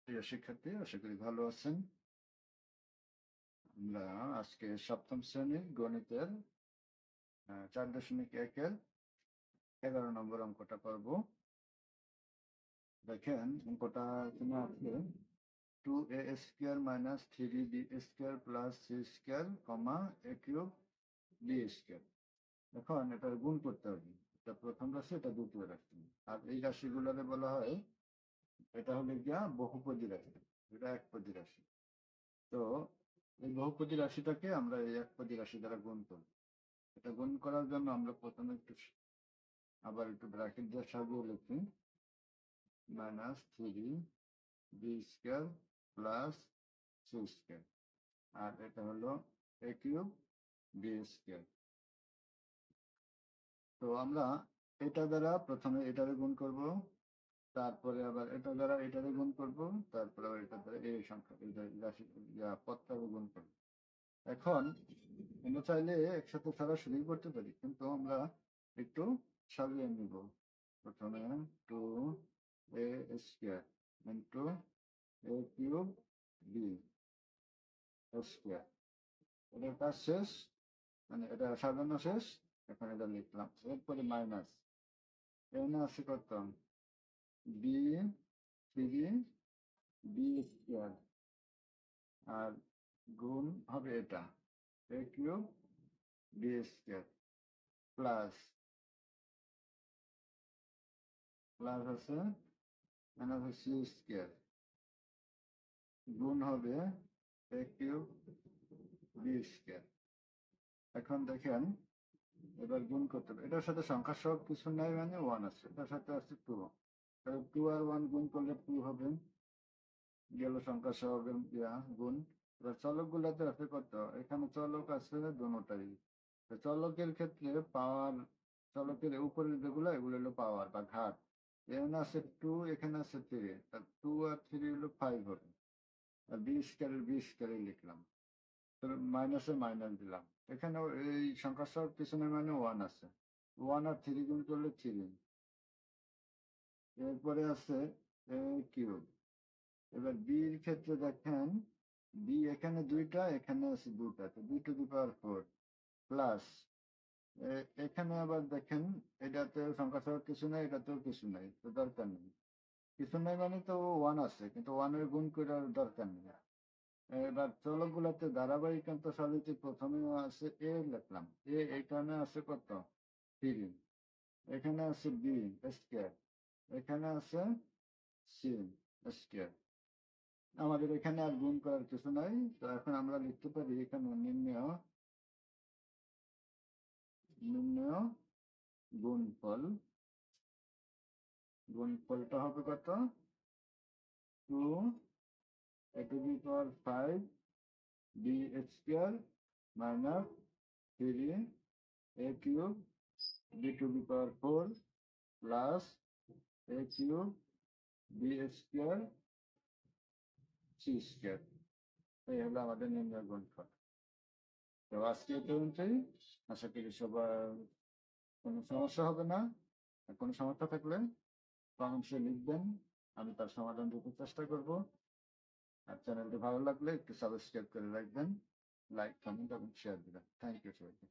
প্রিয় শিক্ষার্থী, আশা করি ভালো আছেন। আমরা আজকে সপ্তম শ্রেণীর গণিতের 4.1-এর 11 নম্বর অঙ্কটা করব। দেখেন অঙ্কটা এখানে আছে 2a square minus 3b square plus c square comma a cube b square. এখন এটার গুণ করতে হবে। এটা প্রথম রাশি, এটা দ্বিতীয় রাশি। আর এই রাশিগুলোরে বলা হয়, এটা হলো গিয়া বহুপদী রাশি, এটা একপদী রাশি। তো এই বহুপদী রাশিটাকে আমরা এই একপদী রাশি দ্বারা গুণ করব। এটা গুণ করার জন্য আমরা প্রথমে আবার একটু ব্র্যাকেট দিয়ে সাজিয়ে লিখি, minus 3b square plus c square, আর এটা হলো a কিউব b স্কোয়ার। তো আমরা এটা দ্বারা প্রথমে এটারে গুণ করব, তারপরে আবার এটা দ্বারা এটারে গুণ করব, তারপরে আবার এটা দ্বারা এই সংখ্যা এই রাশি পদটাকে গুণ করব। এখন আমরা চাইলে একসাথে সরাসরি করতে পারি, কিন্তু আমরা একটু সাজিয়ে নিব। প্রথমে 2a square into a cube b square, এটার কাজ শেষ, মানে এটা সাজানো শেষ। এখন এটা লিখলাম, এরপরে মাইনাস এখানে আছে কত b 3b স্কোয়ার, আর গুণ হবে এটা a cube b square plus আছে মাইনাস c স্কোয়ার, গুণ হবে a কিউব b স্কোয়ার। এখন দেখেন এবার গুণ করতে হবে, এটার সাথে সংখ্যা সহ কিছু নাই, মানে 1 আছে, এটার সাথে আছে 2, তাহলে 2 আর 1 গুণ করলে 2 হবে, গেল সংখ্যা সহ গুণ। এবার চলক গুলাতে আছে কত, এখানে চলক আছে দুটাই। চলকের ক্ষেত্রে পাওয়ার, চলকের উপরের যেগুলো এগুলো হলো পাওয়ার বা ঘাত। এখানে আছে 2, এখানে আছে 3, 2 আর 3 হলো 5 হবে। আর বি স্কোয়ারের বি স্কোয়ারে লিখলাম, মাইনাসে মাইনাস দিলাম। এখানে এই সংখ্যা সহ পিছনে মানে 1 আছে, 1 আর 3 গুণ করলে 3। এরপরে আছে a কিউব। এবার বির ক্ষেত্রে দেখেন, বি এখানে 2টা, এখানে আছে 2টা, তো 2 টু দি পাওয়ার 4 প্লাস এখানে আবার দেখেন এটাতে সংখ্যা সহ কিছু নাই, এটাতেও কিছু নাই, তো দরকার নেই। কিছু নাই মানে তো 1 আছে, কিন্তু 1 এর গুণ করার দরকার নেই। এবার চলক গুলাতে ধারাবাহিকান্ত সাজিতে প্রথমে আছে এ লিখলাম, এখানে আছে কত 3, এখানে আছে বি স্কোয়ার, এখানে আছে সি স্কোয়ার। আমাদের এখানে আর গুণ করার কিছু নাই, তো এখন আমরা লিখতে পারি এখানে নির্ণয় গুণফল। গুণফলটা হবে কত, 2 a to the power 5 b square minus 3 a cube b to the power 4 plus a cube b square c square. এই হলো আমাদের নির্ণয় গুণফল। তো আজকে এই পর্যন্তই। আশা করি সবার কোনো সমস্যা হবে না। কোনো সমস্যা থাকলে কমেন্টসে লিখবেন, আমি তার সমাধান দিতে চেষ্টা করব। আর চ্যানেলটি ভালো লাগলে একটু সাবস্ক্রাইব করে রাখবেন, লাইক, কমেন্ট এবং শেয়ার দিবেন। থ্যাংক ইউ সবাইকে।